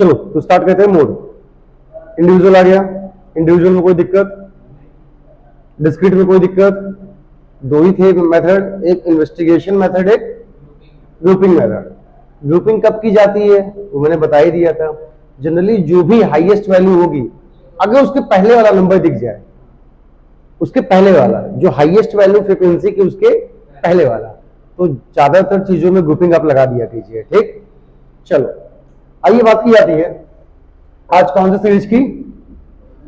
चलो तो स्टार्ट करते हैं। मोड इंडिविजुअल आ गया, इंडिविजुअल में कोई दिक्कत, डिस्क्रीट में कोई दिक्कत, दो ही थे मेथड, एक इन्वेस्टिगेशन मेथड, एक ग्रुपिंग मेथड। ग्रुपिंग कब की जाती है वो मैंने बता ही दिया था। जनरली जो भी हाईएस्ट वैल्यू होगी, अगर उसके पहले वाला नंबर दिख जाए, उसके पहले वाला जो हाईएस्ट वैल्यू फ्रीक्वेंसी की उसके पहले वाला, तो ज्यादातर चीजों में ग्रुपिंग आप लगा दिया कीजिए। ठीक, चलो आइए बात की जाती है आज कौन सी सीरीज की।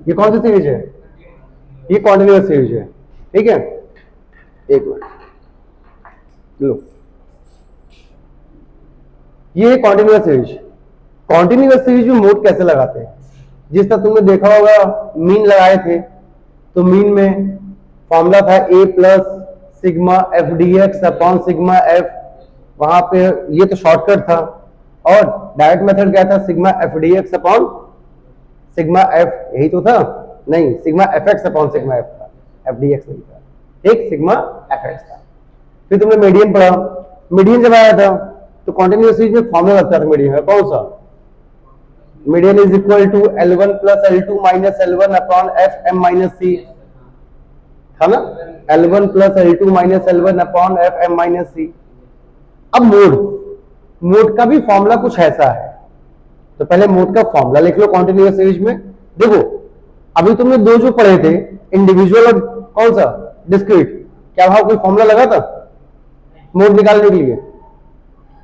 ये कौन सी सीरीज है? ये कॉन्टिन्यूअस सीरीज है। ठीक है, एक मिनट लो, ये कॉन्टिन्यूअस सीरीज। कॉन्टिन्यूअस सीरीज में मोड कैसे लगाते हैं? जिस तरह तुमने देखा होगा मीन लगाए थे, तो मीन में फॉर्मूला था a plus sigma F D x upon sigma F. वहां पे ये तो शॉर्टकट था, और डायरेक्ट मेथड क्या था? Sigma F D x upon sigma F, यही तो था। नहीं, sigma F x upon sigma F था, एफ डी एक्स नहीं था। ठीक, सिग्मा एफ एक्स था। फिर तुमने मीडियन पढ़ा, मीडियन जब आया था तो कॉन्टिन्यूअस सीरीज में फॉर्मूला लगता था मीडियन का, कौन सा? Median is equal to L1 plus L2 minus L1 upon F M minus C, था ना? L1 plus L2 minus L1 upon F M minus C. अब मोड का भी फॉर्मूला कुछ ऐसा है, तो पहले मोड का फॉर्मूला लिख लो कॉन्टिन्यूअस सीरीज में। देखो अभी तुमने दो जो पढ़े थे, इंडिविजुअल और कौन सा? डिस्क्रीट, क्या वहां कोई फॉर्मूला लगा था मोड निकालने के लिए?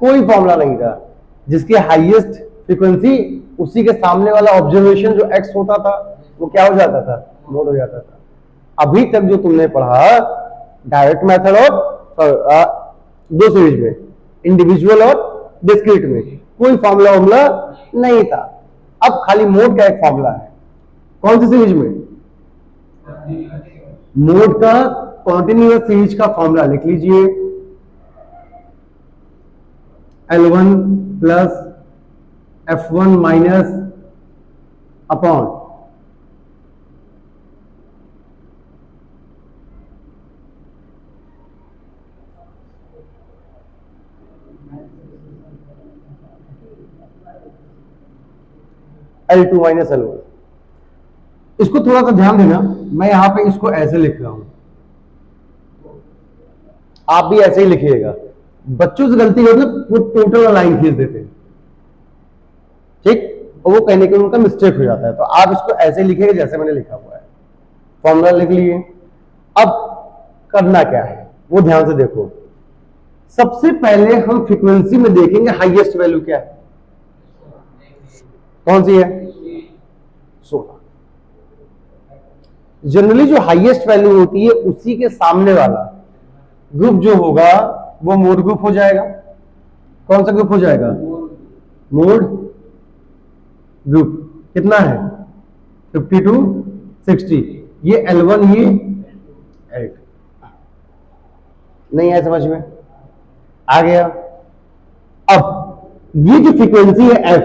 कोई फॉर्मूला नहीं था। जिसकी हाईएस्ट फ्रीक्वेंसी, उसी के सामने वाला ऑब्जर्वेशन जो एक्स होता था वो क्या हो जाता था? मोड हो जाता था। अभी तक जो तुमने पढ़ा डायरेक्ट मेथड और दो सीरीज में, इंडिविजुअल और डिस्क्रीट में, कोई फॉर्मूला नहीं था। अब खाली मोड का एक फॉर्मूला है। कौन सी सीरीज में? मोड का कॉन्टिन्यूअस सीरीज का फॉर्मूला लिख लीजिए, L1 plus F1 minus upon L2 minus L1। इसको थोड़ा सा ध्यान देना, मैं यहां पे इसको ऐसे लिख रहा हूं, आप भी ऐसे ही लिखिएगा। बच्चों से गलती होती है, वो टोटल लाइन खींच देते हैं, ठीक, और वो कहने के उनका मिस्टेक हो जाता है। तो आप इसको ऐसे लिखिएगा जैसे मैंने लिखा हुआ है। फॉर्मूला लिख लिए। अब करना क्या है वो ध्यान से देखो। सबसे पहले हम फ्रीक्वेंसी में देखेंगे हाईएस्ट वैल्यू क्या है। कौन सी है? 16। जनरली जो हाईएस्ट वैल्यू होती है उसी के सामने वाला ग्रुप जो होगा वो मोड ग्रुप हो जाएगा। कौन सा ग्रुप हो जाएगा? Mode group. कितना है? 52 60। ये L1, ये L2। नहीं है समझ में? आ गया। अब ये जो फ्रीक्वेंसी है F,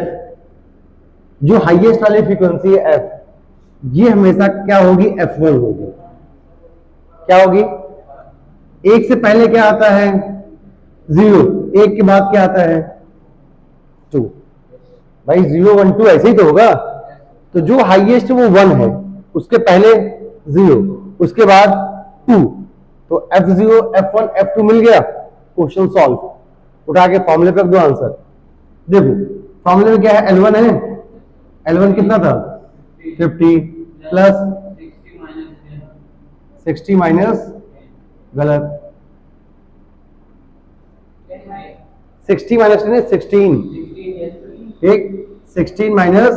जो हाईएस्ट वाली फ्रीक्वेंसी है F, ये हमेशा क्या होगी? F1 होगी। क्या होगी? एक से पहले क्या आता है? 0। एक के बाद क्या आता है? 2। भाई 0 1 2 ऐसे ही तो होगा। तो जो हाईएस्ट वो 1 है, उसके पहले 0, उसके बाद 2, तो F0 F1 F2 मिल गया, क्वेश्चन सॉल्व। उठा के फॉर्मूले पे रख दो आंसर। देखो फॉर्मूले में क्या है? L1 है, L1 कितना था? 50 प्लस 60 माइनस, गलत, 60 माइनस 10 है 16। ठीक, 16 minus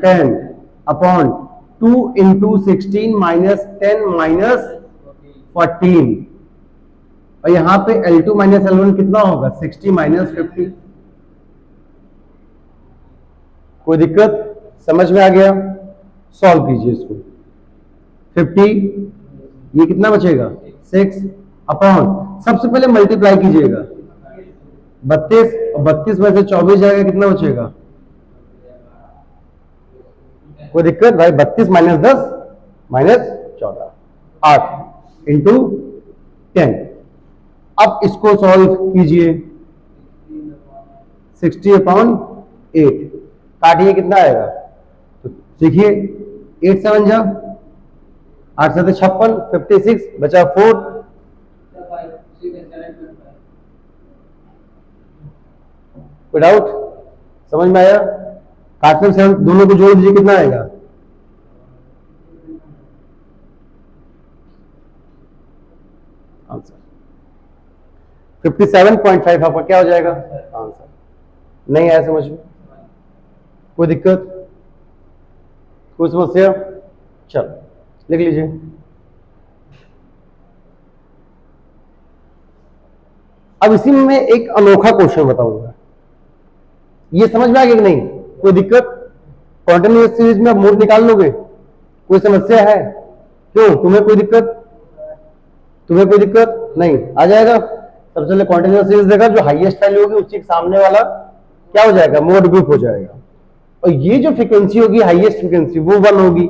10 upon 2 into 16 minus 10 minus 14। और यहां पे L2 माइनस L1 कितना होगा? 60 माइनस 50। कोई दिक्कत? समझ में आ गया? सॉल्व कीजिए इसको। 50, ये कितना बचेगा? 6 अपॉन, सबसे पहले मल्टीप्लाई कीजिएगा, 32, और 32 में से 24 जाएगा, कितना बचेगा? कोई दिक्कत भाई? 32 माइनस 10 माइनस 14, 8 इंटू 10। अब इसको सॉल्व कीजिए, 60 अपॉन 8। काटिए कितना आएगा, तो देखिए 8 7 जा 8 7 56, 56 बचा 4, कोई डाउट, समझ में आया? काटने से दोनों को जोड़ दीजिए कितना आएगा, आंसर 57.5 आपका क्या हो जाएगा आंसर। नहीं आया समझ में? कोई दिक्कत, कोई समस्या? चलो लिख लीजिए। अब इसी में मैं एक अनोखा क्वेश्चन बताऊंगा, ये समझ में आ गया कि नहीं? कोई दिक्कत? कॉन्टिन्यूअस सीरीज में आप मोड निकाल लोगे? कोई समस्या है? क्यों, तुम्हें कोई दिक्कत? तुम्हें कोई दिक्कत नहीं, आ जाएगा। सबसे पहले कॉन्टिन्यूअस सीरीज देखा, जो हाईएस्ट वैल्यू होगी उसके सामने वाला क्या हो जाएगा, मोड ग्रुप हो जाएगा। और ये जो फ्रीक्वेंसी होगी हाईएस्ट फ्रीक्वेंसी वो 1 होगी।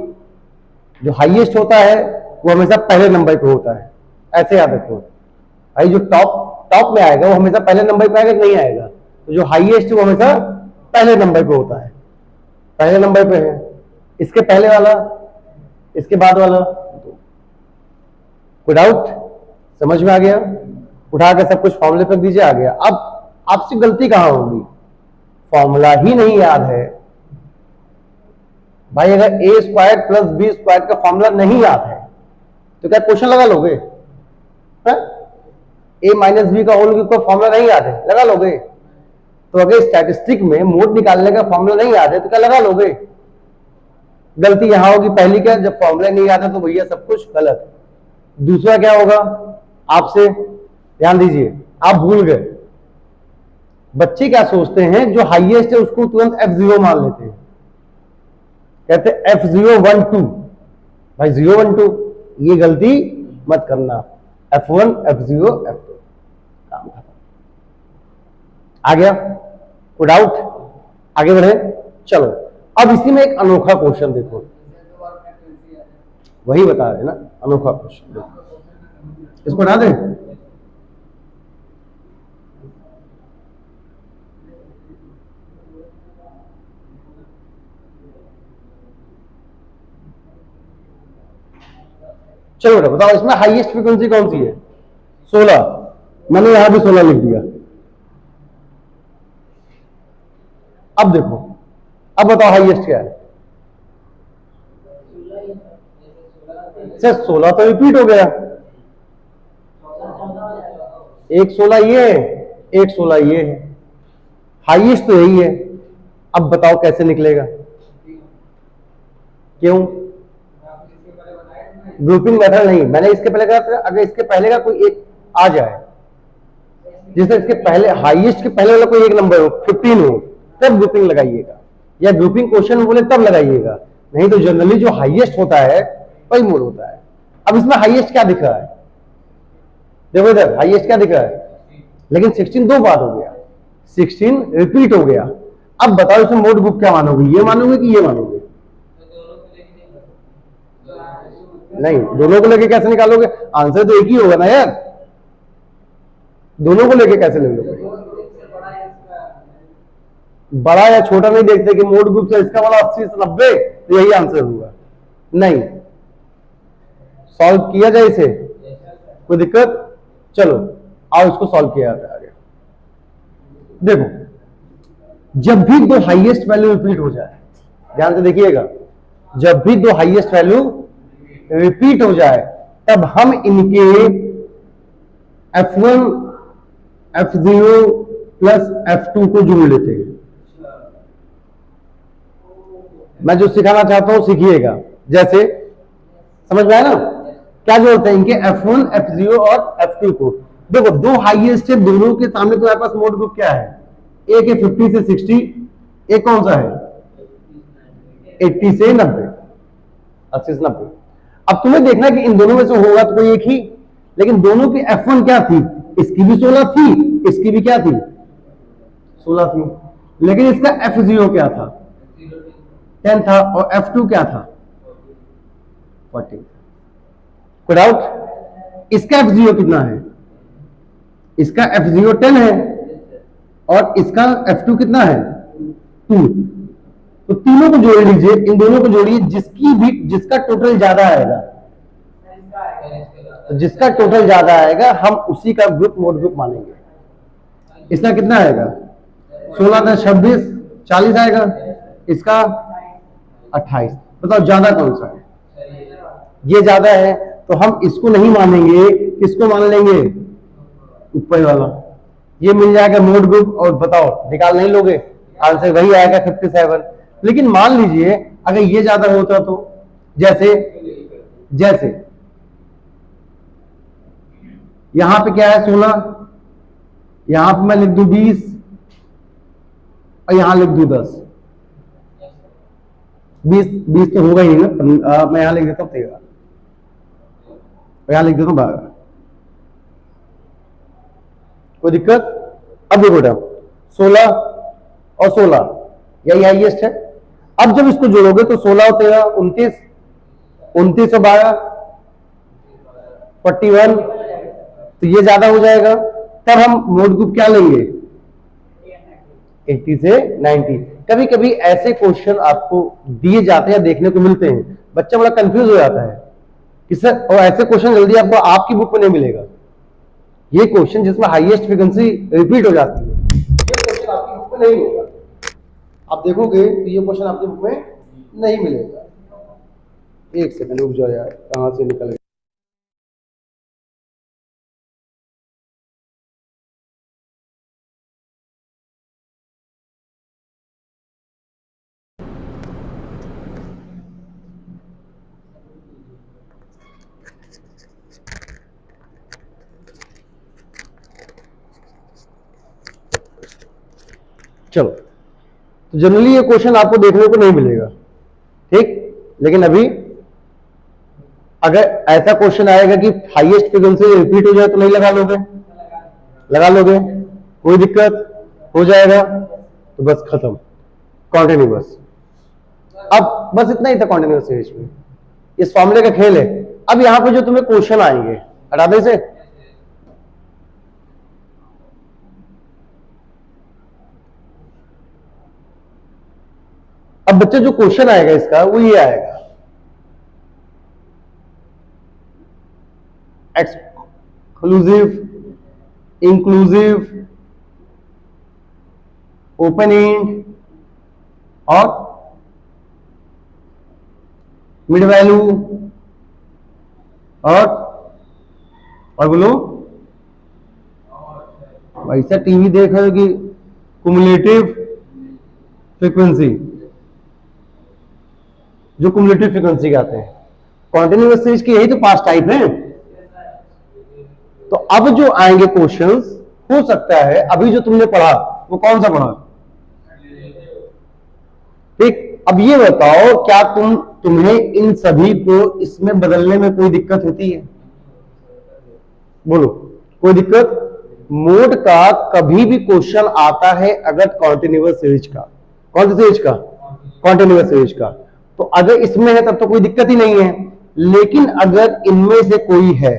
जो हाईएस्ट होता है वो हमेशा पहले नंबर पे होता है, ऐसे याद रखो भाई। जो टॉप में आएगा वो हमेशा पहले नंबर पे आएगा, नहीं आएगा। तो जो हाईएस्ट वो हमेशा पहले नंबर पे होता है, पहले नंबर पे है। इसके पहले वाला, इसके बाद वाला। कोई डाउट? समझ में आ गया? उठा के सब कुछ फॉर्मूले पर दीजिए, आ गया। अब आपसे गलती कहां होगी, फॉर्मूला ही नहीं याद है भाई। अगर ए स्क्वायर प्लस बी स्क्वायर का फॉर्मूला नहीं याद है तो क्या क्वेश्चन लगा लोगे? ए माइनस बी का होल का फॉर्मूला नहीं याद है, लगा लोगे? तो अगर स्टैटिस्टिक में मोड निकालने का फॉर्मूला नहीं याद है तो क्या लगा लोगे? गलती यहां होगी पहली, क्या, जब फॉर्मूला नहीं याद है तो भैया सब कुछ गलत। दूसरा क्या होगा, आपसे ध्यान दीजिए, आप भूल गए। बच्चे क्या सोचते हैं, जो हाईएस्ट है उसको तुरंत F0 मान लेते हैं, कहते हैं F0 1 2, भाई 0 1 2, ये गलती मत करना। F1 F0 F2, काम खत्म। आ गया? कोई डाउट? आगे बढ़े, चलो। अब इसी में एक अनोखा क्वेश्चन देखो, वही बता रहे ना, अनोखा क्वेश्चन देखो, इसको हटा दें। चलो बेटा बताओ, इसमें हाईएस्ट फ्रीक्वेंसी कौन सी है? 16, मैंने यहां भी 16 लिख दिया। अब देखो, अब बताओ हाईएस्ट क्या है? 16 तो रिपीट हो गया, एक 16 ये है, एक 16 ये है, हाईएस्ट तो यही है। अब बताओ कैसे निकलेगा? क्यों? ग्रुपिंग मेथड नहीं, मैंने इसके पहले कहा अगर इसके पहले का कोई एक आ जाए, जैसे इसके पहले हाईएस्ट के पहले वाला कोई एक नंबर हो, 15 हो, तब ग्रुपिंग लगाइएगा, या ग्रुपिंग क्वेश्चन बोले तब लगाइएगा। नहीं तो जनरली जो हाईएस्ट होता है वही मोड होता है। अब इसमें हाईएस्ट क्या दिख रहा है? देखो इधर हाईएस्ट क्या दिख रहा है, लेकिन 16 दो बार हो गया, 16 रिपीट हो गया। अब बताओ इसमें मोड ग्रुप क्या मानोगे, ये मानोगे कि ये मानोगे? नहीं, दोनों को लेके कैसे निकालोगे? आंसर तो एक ही होगा ना यार, दोनों को लेके कैसे ले लोगे? बड़ा या छोटा नहीं देखते कि मोड ग्रुप से इसका वाला 80 से 90 तो यही आंसर होगा। नहीं, सॉल्व किया जाए इसे, कोई दिक्कत? चलो आओ इसको सॉल्व किया जाता है आगे। देखो, जब भी दो हाईएस्ट वैल्यू रिपीट हो जाए, ध्यान से देखिएगा, जब भी दो हाईएस्ट वैल्यू रिपीट हो जाए तब हम इनके F1 F0 प्लस F2 को जोड़ लेते हैं। मैं जो सिखाना चाहता हूं सीखिएगा, जैसे समझ में आया ना? क्या जोड़ते हैं? इनके F1 F0 और F2 को। देखो दो हाईएस्ट है, दोनों के सामने तुम्हारे पास मोड ग्रुप क्या है? एक है 50 से 60, एक कौन सा है? 80 से 90, 80 से 90। अब तुम्हें देखना कि इन दोनों में से होगा तो कोई एक ही, लेकिन दोनों की F1 क्या थी? इसकी भी 16 थी, इसकी भी क्या थी? 16 थी, लेकिन इसका F0 क्या था? 10 था, और F2 क्या था? 40। कोई डाउट? इसका F0 कितना है? इसका F0 10 है, और इसका F2 कितना है? 2। तो तीनों को जोड़ लीजिए, इन दोनों को जोड़िए, जिसका टोटल ज्यादा आएगा, तो जिसका टोटल ज्यादा आएगा हम उसी का ग्रुप मोड ग्रुप मानेंगे। इसका कितना आएगा 16 10 26 40 आएगा, इसका 28। बताओ ज्यादा कौन सा है? ये ज्यादा है, तो हम इसको नहीं मानेंगे, किसको मान लेंगे? ऊपर वाला। ये मिल जाएगा मोड ग्रुप, और बताओ निकाल नहीं लोगे, आंसर वही आएगा 57। लेकिन मान लीजिए अगर ये ज्यादा होता तो, जैसे जैसे यहां पे क्या है 16, यहां पे मैं लिख दूं 20 और यहां लिख दूं 10। 20 तो होगा ही ना, मैं यहां लिख देता हूं 13, यहां लिख देता हूं 12। कोई दिक्कत? अब देखो बेटा 16 और 16 यही हाईएस्ट है। अब जब इसको जोड़ोगे तो 16 और 13 29, 29 और 12 41, तो ये ज्यादा हो जाएगा। तब हम मोड ग्रुप क्या लेंगे? 80 से 90। कभी कभी ऐसे क्वेश्चन आपको दिए जाते हैं, देखने को मिलते हैं, बच्चा बड़ा कंफ्यूज हो जाता है कि सर, और ऐसे क्वेश्चन जल्दी आपको आपकी बुक में नहीं मिलेगा। ये क्वेश्चन जिसमें हाईएस्ट फ्रीक्वेंसी रिपीट हो जाती है, ये क्वेश्चन आपकी बुक में नहीं होगा। आप देखोगे तो ये क्वेश्चन आपकी बुक में नहीं मिलेगा। एक सेकंड रुक जाओ यार, कहां से निकल गया? चलो, तो जनरली ये क्वेश्चन आपको देखने को नहीं मिलेगा, ठीक। लेकिन अभी अगर ऐसा क्वेश्चन आएगा कि हाईएस्ट फ्रीक्वेंसी रिपीट हो जाए तो नहीं लगा लोगे? लगा लोगे, कोई दिक्कत? हो जाएगा तो बस खत्म, कॉन्टिन्यूअस। अब बस इतना ही था कॉन्टिन्यूअस सीरीज में, इस फॉर्मूले का खेल है। अब यहां पे जो तुम्हें क्वेश्चन आएंगे, हटा दे इसे। अब बच्चे जो क्वेश्चन आएगा इसका वो ये आएगा, एक्सक्लूसिव, इंक्लूसिव, ओपन एंड और मिड वैल्यू, और बोलो वैसा टीवी देख रहे हो कि कुमुलेटिव फ्रीक्वेंसी, जो कुमुलेटिव फ्रीक्वेंसी के आते हैं। कॉन्टिन्यूअस सीरीज की यही तो 5 टाइप है। तो अब जो आएंगे क्वेश्चंस, हो सकता है अभी जो तुमने पढ़ा वो कौन सा पढ़ा, ठीक। अब ये बताओ, क्या तुम्हें इन सभी को इसमें बदलने में कोई दिक्कत होती है? बोलो, कोई दिक्कत? मोड का कभी भी क्वेश्चन आता है अगर कॉन्टिन्यूअस सीरीज का, कौन सी सीरीज का? कॉन्टिन्यूअस सीरीज का। तो अगर इसमें है तब तो कोई दिक्कत ही नहीं है। लेकिन अगर इनमें से कोई है,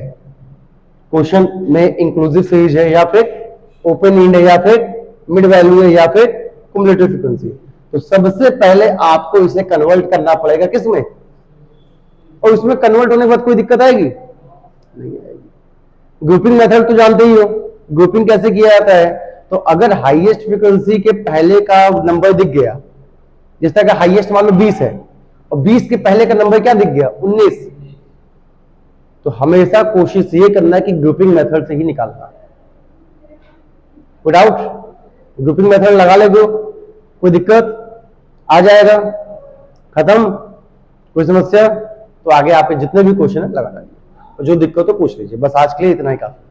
क्वेश्चन में इंक्लूसिव सीरीज है, या फिर ओपन एंड है, या फिर मिड वैल्यू है, या फिर कुमुलेटिव फ्रीक्वेंसी, तो सबसे पहले आपको इसे कन्वर्ट करना पड़ेगा किसमें? और इसमें कन्वर्ट होने के बाद कोई दिक्कत आएगी? नहीं आएगी। ग्रुपिंग मेथड तो जानते ही हो, ग्रुपिंग कैसे किया जाता है। तो अगर हाईएस्ट फ्रीक्वेंसी के पहले का नंबर दिख गया, जिस तरह का हाईएस्ट मान लो 20 है, और 20 के पहले का नंबर क्या दिख गया? 19, तो हमेशा कोशिश ये करना है कि ग्रुपिंग मेथड से ही निकालना। विदाउट ग्रुपिंग मेथड लगा ले ग्रुप, कोई दिक्कत? आ जाएगा, खत्म, कोई समस्या? तो आगे आप जितने भी क्वेश्चन है लगा लीजिए, और जो दिक्कत हो पूछ लीजिए। बस आज के लिए इतना ही काफी,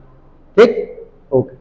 ठीक, ओके।